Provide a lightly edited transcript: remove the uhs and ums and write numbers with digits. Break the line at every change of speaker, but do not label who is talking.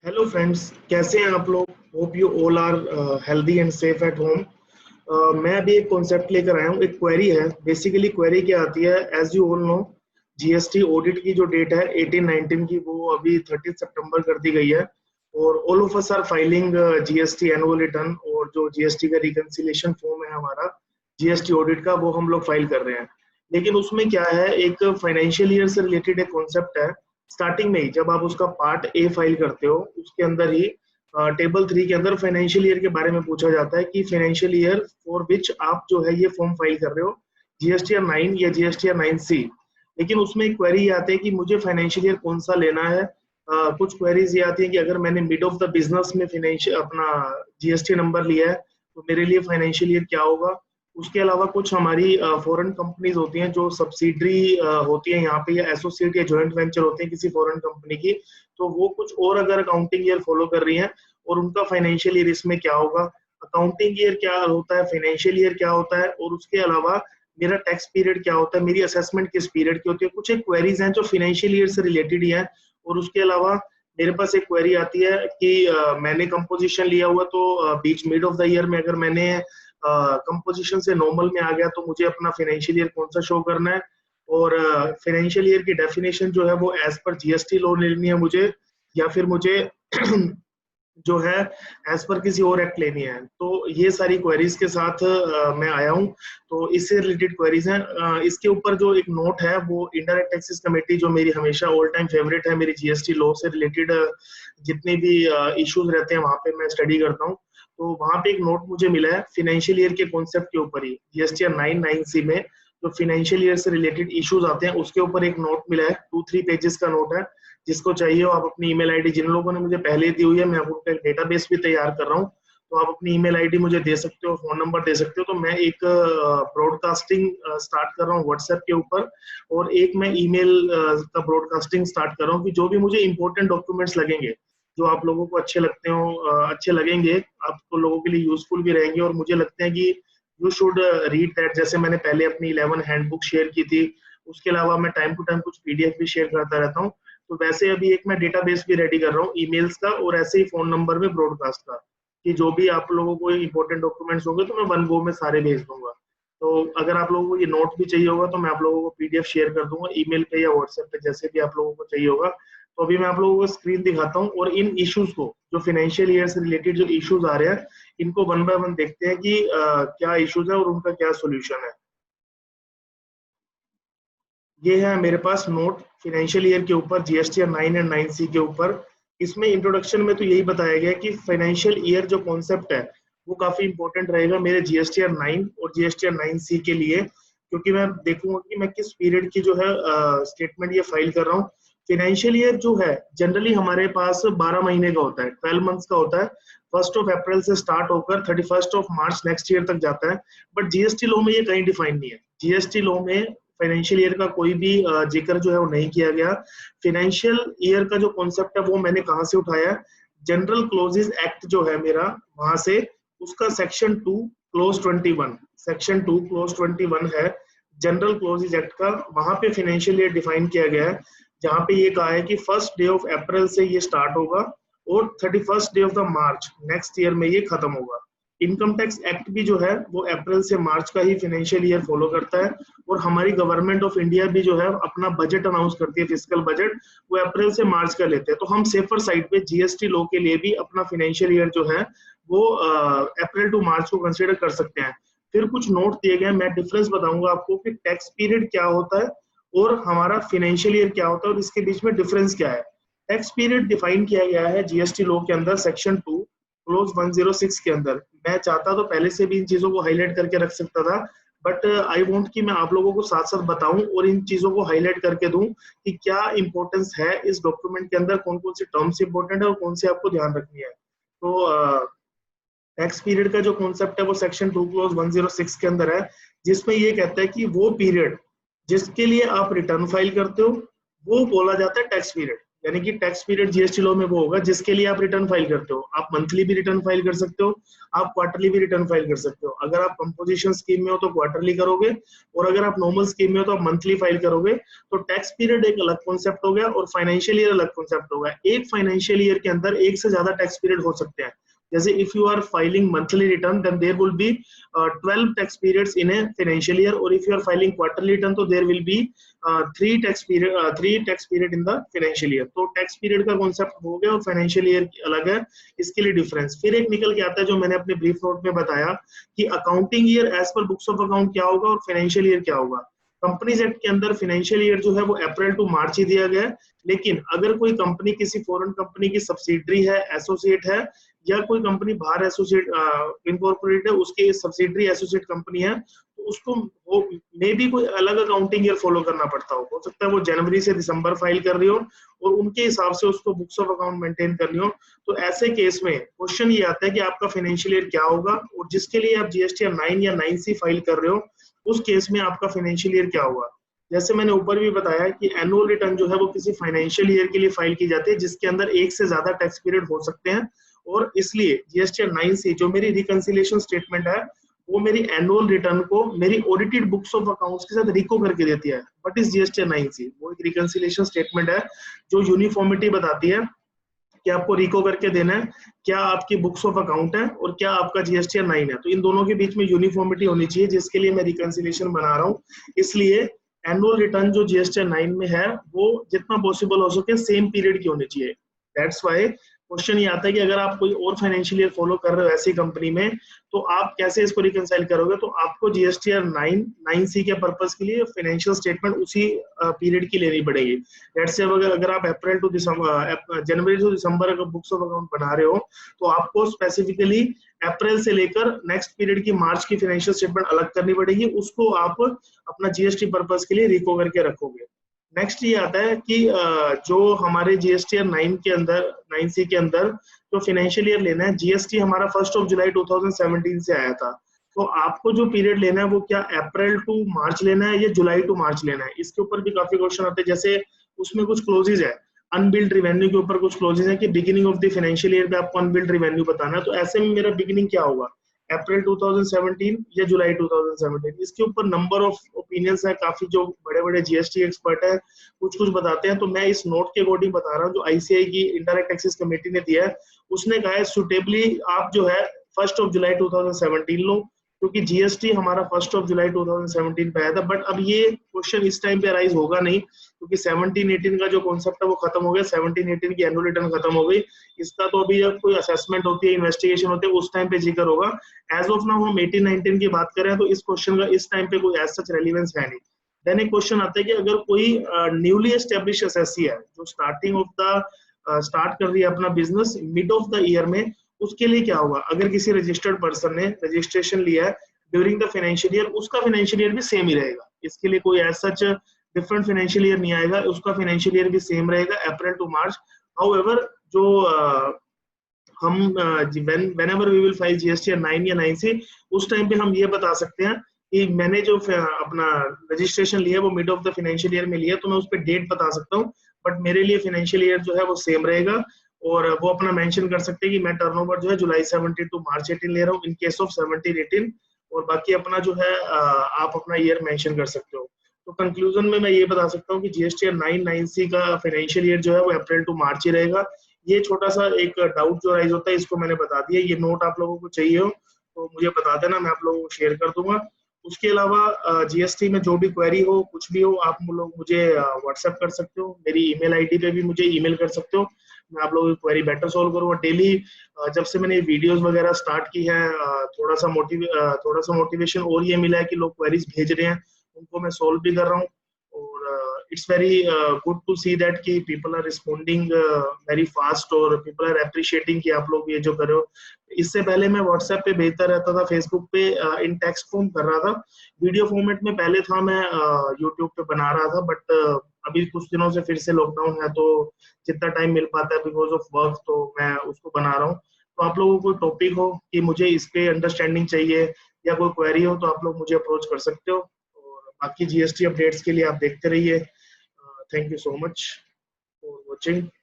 Hello friends, कैसे हैं आप लोग। Hope you all are healthy and safe at home. मैं अभी एक कॉन्सेप्ट लेकर आया हूँ। एक क्वेरी है। बेसिकली क्वेरी क्या आती है, as you all know, GST audit की जो डेट है 18-19 की, वो अभी 30 सितंबर कर दी गई है। और all of us are filing GST annual return, और जो जीएसटी का रिकंसिलिएशन फॉर्म है हमारा जीएसटी ऑडिट का, वो हम लोग फाइल कर रहे हैं। लेकिन उसमें क्या है, एक फाइनेंशियल ईयर से रिलेटेड एक कॉन्सेप्ट है। स्टार्टिंग में ही जब आप उसका पार्ट ए फाइल करते हो, उसके अंदर ही टेबल 3 के अंदर फाइनेंशियल ईयर के बारे में पूछा जाता है कि फाइनेंशियल ईयर फॉर विच आप जो है ये फॉर्म फाइल कर रहे हो, जीएसटीआर 9 या जीएसटीआर 9C। लेकिन उसमें एक क्वेरी ये आती है कि मुझे फाइनेंशियल ईयर कौन सा लेना है। कुछ क्वेरीज ये आती है कि अगर मैंने मिड ऑफ द बिजनेस में फाइनेंशियल अपना जीएसटी नंबर लिया है तो मेरे लिए फाइनेंशियल ईयर क्या होगा। उसके अलावा कुछ हमारी फॉरेन कंपनीज होती हैं जो सब्सिडरी होती हैं यहाँ पे, या एसोसिएट या जॉइंट वेंचर होते हैं किसी फॉरेन कंपनी की। तो वो कुछ और अगर अकाउंटिंग ईयर फॉलो कर रही हैं, और उनका फाइनेंशियल ईयर इसमें क्या होगा, अकाउंटिंग ईयर क्या होता है, फाइनेंशियल ईयर क्या होता है, और उसके अलावा मेरा टैक्स पीरियड क्या होता है, मेरी असेसमेंट किस पीरियड की होती है। कुछ एक क्वेरीज हैं जो फाइनेंशियल ईयर से रिलेटेड ही है। और उसके अलावा मेरे पास एक क्वेरी आती है कि मैंने कंपोजिशन लिया हुआ, तो बीच मिड ऑफ द ईयर में अगर मैंने कंपोजिशन से नॉर्मल में आ गया तो मुझे अपना फाइनेंशियल ईयर कौन सा शो करना है। और फाइनेंशियल ईयर की डेफिनेशन जो है वो एज पर जीएसटी लॉ लेनी है मुझे, या फिर मुझे जो है एज पर किसी और एक्ट लेनी है। तो ये सारी क्वेरीज के साथ मैं आया हूँ। तो इससे रिलेटेड क्वेरीज हैं। इसके ऊपर जो एक नोट है वो इनडायरेक्ट टैक्सेस कमेटी, जो मेरी हमेशा ऑल टाइम फेवरेट है, मेरी जीएसटी लॉ से रिलेटेड जितने भी इश्यूज रहते हैं वहां पे मैं स्टडी करता हूँ। तो वहां पे एक नोट मुझे मिला है फाइनेंशियल ईयर के कॉन्सेप्ट के ऊपर ही, जीएसटीआर 9 में जो फाइनेंशियल ईयर से रिलेटेड इश्यूज आते हैं उसके ऊपर एक नोट मिला है। 2-3 पेजेस का नोट है। जिसको चाहिए हो आप अपनी ईमेल आईडी, जिन लोगों ने मुझे पहले दी हुई है, मैं आपको एक डेटाबेस भी तैयार कर रहा हूँ। तो आप अपनी ईमेल आईडी मुझे दे सकते हो, फोन नंबर दे सकते हो। तो मैं एक ब्रॉडकास्टिंग स्टार्ट कर रहा हूँ व्हाट्सएप के ऊपर, और एक मैं ईमेल का ब्रॉडकास्टिंग स्टार्ट कर रहा हूँ कि जो भी मुझे इंपॉर्टेंट डॉक्यूमेंट्स लगेंगे, जो आप लोगों को अच्छे लगते हो, अच्छे लगेंगे, आपको लोगों के लिए यूजफुल भी रहेंगे, और मुझे लगते हैं कि यू शुड रीड दैट। जैसे मैंने पहले अपनी 11 हैंडबुक शेयर की थी, उसके अलावा मैं टाइम टू टाइम कुछ पीडीएफ भी शेयर करता रहता हूँ। तो वैसे अभी एक मैं डेटाबेस भी रेडी कर रहा हूँ ईमेल्स का, और ऐसे ही फोन नंबर में ब्रॉडकास्ट का, कि जो भी आप लोगों को इंपॉर्टेंट डॉक्यूमेंट्स होंगे तो मैं वन गो में सारे भेज दूंगा। तो अगर आप लोगों को ये नोट भी चाहिए होगा तो मैं आप लोगों को पीडीएफ शेयर कर दूंगा ईमेल पे या व्हाट्सएप पे, जैसे भी आप लोगों को चाहिए होगा। तो अभी मैं आप लोगों को स्क्रीन दिखाता हूँ, और इन इश्यूज को, जो फाइनेंशियल ईयर से रिलेटेड जो इश्यूज आ रहे हैं, इनको वन बाय वन देखते हैं कि क्या इश्यूज है और उनका क्या सोल्यूशन है। ये है मेरे पास नोट फाइनेंशियल ईयर के ऊपर, जीएसटीआर 9 एंड 9C के ऊपर। इसमें इंट्रोडक्शन में तो यही बताया गया कि फाइनेंशियल ईयर जो कॉन्सेप्ट है वो काफी इंपॉर्टेंट रहेगा मेरे जीएसटीआर 9 और जीएसटीआर 9C के लिए, क्योंकि मैं देखूंगा कि मैं किस पीरियड की जो है स्टेटमेंट ये फाइल कर रहा हूँ। फाइनेंशियल ईयर जो है जनरली हमारे पास 12 महीने का होता है, 12 मंथ्स का होता है। 1 अप्रैल से स्टार्ट होकर 31 मार्च नेक्स्ट ईयर तक जाता है। बट जीएसटी लॉ में ये कहीं डिफाइन नहीं है। जीएसटी लॉ में फाइनेंशियल ईयर का कोई भी जिक्र जो है वो नहीं किया गया। फाइनेंशियल ईयर का जो कॉन्सेप्ट है वो मैंने कहाँ से उठाया है, जनरल क्लोजेस एक्ट जो है मेरा, वहां से, उसका सेक्शन 2 क्लोज 21, सेक्शन 2 क्लोज 21 है जनरल क्लोजेस एक्ट का। वहां पे फाइनेंशियल ईयर डिफाइन किया गया है, जहां पे ये कहा है कि 1 डे ऑफ अप्रैल से ये स्टार्ट होगा और 31 day of the March next year में ये खत्म होगा। इनकम टैक्स एक्ट भी जो है वो अप्रैल से मार्च का ही फाइनेंशियल ईयर फॉलो करता है। और हमारी गवर्नमेंट ऑफ इंडिया भी जो है अपना बजट अनाउंस करती है, फिजिकल बजट, वो अप्रैल से मार्च का लेते हैं। तो हम सेफर साइड पे जीएसटी लॉ के लिए भी अपना फाइनेंशियल ईयर जो है वो अप्रैल टू मार्च को कंसिडर कर सकते हैं। फिर कुछ नोट दिए गए, मैं डिफरेंस बताऊंगा आपको कि टैक्स पीरियड क्या होता है और हमारा फाइनेंशियल ईयर क्या होता है, और इसके बीच में डिफरेंस क्या है। टैक्स पीरियड डिफाइन किया गया है जीएसटी लॉ के अंदर सेक्शन 2 क्लोज 106 के अंदर। मैं चाहता तो पहले से भी इन चीजों को हाईलाइट करके रख सकता था, बट आई वांट कि मैं आप लोगों को साथ साथ बताऊं और इन चीजों को हाईलाइट करके दूं कि क्या इंपॉर्टेंस है इस डॉक्यूमेंट के अंदर, कौन कौन सी टर्म्स इंपॉर्टेंट है और कौन सी आपको ध्यान रखनी है। तो टैक्स पीरियड का जो कॉन्सेप्ट है वो सेक्शन 2 क्लोज 106 के अंदर है, जिसमें ये कहता है कि वो पीरियड जिसके लिए आप रिटर्न फाइल करते हो वो बोला जाता है टैक्स पीरियड। यानी कि टैक्स पीरियड जीएसटी लॉ में वो होगा जिसके लिए आप रिटर्न फाइल करते हो। आप मंथली भी रिटर्न फाइल कर सकते हो, आप क्वार्टरली भी रिटर्न फाइल कर सकते हो। अगर आप कंपोजिशन स्कीम में हो तो क्वार्टरली करोगे, और अगर आप नॉर्मल स्कीम में हो तो आप मंथली फाइल करोगे। तो टैक्स पीरियड एक अलग कॉन्सेप्ट हो गया और फाइनेंशियल ईयर अलग कॉन्सेप्ट हो गया। एक फाइनेंशियल ईयर के अंदर एक से ज्यादा टैक्स पीरियड हो सकते हैं। जैसे if you are filing monthly return then there will be 12 tax periods in a financial year, or if you are filing quarterly return तो there will be 3 tax period in the financial year। तो tax period का concept हो गया और financial year अलग है, इसके लिए difference। फिर एक निकल के आता है जो मैंने अपने brief note में बताया कि accounting year as per books of account क्या होगा और financial year क्या होगा। कंपनीज एक्ट के अंदर फाइनेंशियल ईयर जो है वो अप्रैल टू मार्च ही दिया गया है, लेकिन अगर कोई कंपनी किसी फॉरेन कंपनी की सब्सिडरी है, एसोसिएट है, या कोई कंपनी बाहर एसोसिएट इनकॉर्पोरेट है, उसकी सब्सिडरी एसोसिएट कंपनी है, तो उसको वो मे भी कोई अलग अकाउंटिंग ईयर फॉलो करना पड़ता हो सकता है वो जनवरी से दिसंबर फाइल कर रही हो और उनके हिसाब से उसको बुक्स ऑफ अकाउंट मेंटेन करनी हो। तो ऐसे केस में क्वेश्चन ये आता है कि आपका फाइनेंशियल ईयर क्या होगा, और जिसके लिए आप जीएसटी 9 या 9C फाइल कर रहे हो उस केस में आपका फाइनेंशियल ईयर क्या होगा। जैसे मैंने ऊपर भी बताया कि एनुअल रिटर्न जो है वो किसी फाइनेंशियल ईयर के लिए फाइल की जाती है जिसके अंदर एक से ज्यादा टैक्स पीरियड हो सकते हैं, और इसलिए जीएसटी 9C जो मेरी रिकंसिलिएशन स्टेटमेंट है वो मेरी एनुअल रिटर्न को मेरी ऑडिटेड बुक्स ऑफ अकाउंट्स के साथ रिको करके देती है। What is GST 9C? वो एक रिकंसिलिएशन स्टेटमेंट है जो यूनिफॉर्मिटी बताती है कि आपको रिको करके देना है क्या आपकी बुक्स ऑफ अकाउंट है और क्या आपका जीएसटी 9 है। तो इन दोनों के बीच में यूनिफॉर्मिटी होनी चाहिए जिसके लिए मैं रिकंसिलिएशन बना रहा हूँ। इसलिए एनुअल रिटर्न जो जीएसटी 9 में है वो जितना पॉसिबल हो सके सेम पीरियड की होनी चाहिए। दैट्स वाई क्वेश्चन ये आता है कि अगर आप कोई और फाइनेंशियल ईयर फॉलो कर रहे हो ऐसी कंपनी में तो आप कैसे इसको रिकंसाइल करोगे। तो आपको जीएसटी 9C के पर्पस के लिए फाइनेंशियल स्टेटमेंट उसी पीरियड की लेनी पड़ेगी। लेट्स से अगर आप अप्रैल टू दिसंबर जनवरी टू दिसंबर का बुक्स ऑफ अकाउंट बना रहे हो तो आपको स्पेसिफिकली अप्रैल से लेकर नेक्स्ट पीरियड की मार्च की फाइनेंशियल स्टेटमेंट अलग करनी पड़ेगी, उसको आप अपना जीएसटी पर्पस के लिए रिको करके रखोगे। नेक्स्ट ये आता है कि जो हमारे जीएसटी 9 के अंदर 9C के अंदर जो फाइनेंशियल ईयर लेना है, जीएसटी हमारा 1 जुलाई 2017 से आया था, तो आपको जो पीरियड लेना है वो क्या अप्रैल टू मार्च लेना है या जुलाई टू मार्च लेना है। इसके ऊपर भी काफी क्वेश्चन आते हैं। जैसे उसमें कुछ क्लोजेज है, अनबिल्ड रिवेन्यू के ऊपर कुछ क्लोजेज है कि beginning of the financial year पे आपको अनबिल्ड रिवेन्यू बताना है, तो ऐसे में मेरा बिगिनिंग क्या होगा, अप्रैल 2017 या जुलाई 2017। इसके ऊपर नंबर ऑफ ओपिनियंस है, काफी जो बड़े बड़े जीएसटी एक्सपर्ट है कुछ कुछ बताते हैं। तो मैं इस नोट के अकॉर्डिंग बता रहा हूँ जो आईसीआई की इंडायरेक्ट टैक्सेस कमेटी ने दिया है। उसने कहा है सुटेबली आप जो है 1 जुलाई 2017 लो, क्योंकि जीएसटी हमारा 1 जुलाई 2017 पे आया था। बट अब ये क्वेश्चन इस टाइम पे अराइज होगा नहीं क्योंकि 17-18 का जो कॉन्सेप्ट है वो खत्म हो गया, 17-18 की एनुअल रिटर्न खत्म हो गई। इसका तो अभी जब कोई असेसमेंट होती है, इन्वेस्टिगेशन होती है, उस टाइम पे जिक्र होगा। एज ऑफ नाउ हम 18-19 की बात करें तो इस क्वेश्चन का इस टाइम पे कोई एज सच रेलिवेंस है नहीं। देन एक क्वेश्चन आता है कि अगर कोई न्यूली एस्टेब्लिश एसएससी है जो स्टार्टिंग ऑफ द स्टार्ट कर रही है अपना business mid of the year में, उसके लिए क्या होगा। अगर किसी रजिस्टर्ड पर्सन ने रजिस्ट्रेशन लिया है ड्यूरिंग द फाइनेंशियल ईयर, उसका फाइनेंशियल ईयर भी सेम ही रहेगा। इसके लिए कोई as such different financial year नहीं आएगा, उसका फाइनेंशियल ईयर भी सेम रहेगा अप्रैल टू मार्च। हाउएवर जो हम whenever we will file GST 9 या 9C, उस टाइम पे हम ये बता सकते हैं कि मैंने जो अपना रजिस्ट्रेशन लिया वो mid of the financial year में लिया, तो मैं उस पर डेट बता सकता हूँ, बट मेरे लिए फाइनेंशियल ईयर जो है वो सेम रहेगा। और वो अपना मेंशन कर सकते हैं कि मैं टर्नओवर जो है जुलाई 17 टू मार्च 18 ले रहा हूँ इन केस ऑफ 17-18, और बाकी अपना जो है आप अपना ईयर मेंशन कर सकते हो। तो कंक्लूजन में मैं ये बता सकता हूँ कि जीएसटी 9-9C का फाइनेंशियल ईयर जो है वो अप्रैल टू मार्च ही रहेगा। ये छोटा सा एक डाउट जो राइज होता है इसको मैंने बता दिया। ये नोट आप लोगों को चाहिए हो तो मुझे बता देना, मैं आप लोगों को शेयर कर दूंगा। उसके अलावा जीएसटी में जो भी क्वेरी हो कुछ भी हो आप लोग मुझे व्हाट्सएप कर सकते हो, मेरी ईमेल आईडी पे भी मुझे ईमेल कर सकते हो, मैं आप लोगों की क्वेरी बेटर सॉल्व करूंगा। डेली जब से मैंने वीडियोस वगैरह स्टार्ट की है थोड़ा सा मोटिवेशन और ये मिला है कि लोग क्वेरीज भेज रहे हैं, उनको मैं सॉल्व भी कर रहा हूँ। और it's very good to see that कि people are responding very fast और पीपल आर अप्रिशिएटिंग कि आप लोग ये जो कर रहे हो। इससे पहले मैं व्हाट्सएप पे भेजता रहता था, फेसबुक पे इन टेक्स्ट फॉर्म कर रहा था, वीडियो फॉर्मेट में पहले था, मैं यूट्यूब पे बना रहा था। बट अभी कुछ दिनों से फिर से लॉकडाउन है तो जितना टाइम मिल पाता है बिकॉज ऑफ वर्क तो मैं उसको बना रहा हूँ। तो आप लोगों को कोई टॉपिक हो कि मुझे इस पे अंडरस्टैंडिंग चाहिए या कोई क्वेरी हो तो आप लोग मुझे अप्रोच कर सकते हो। और बाकी जीएसटी अपडेट्स के लिए आप देखते रहिए। Thank you so much for watching. watching.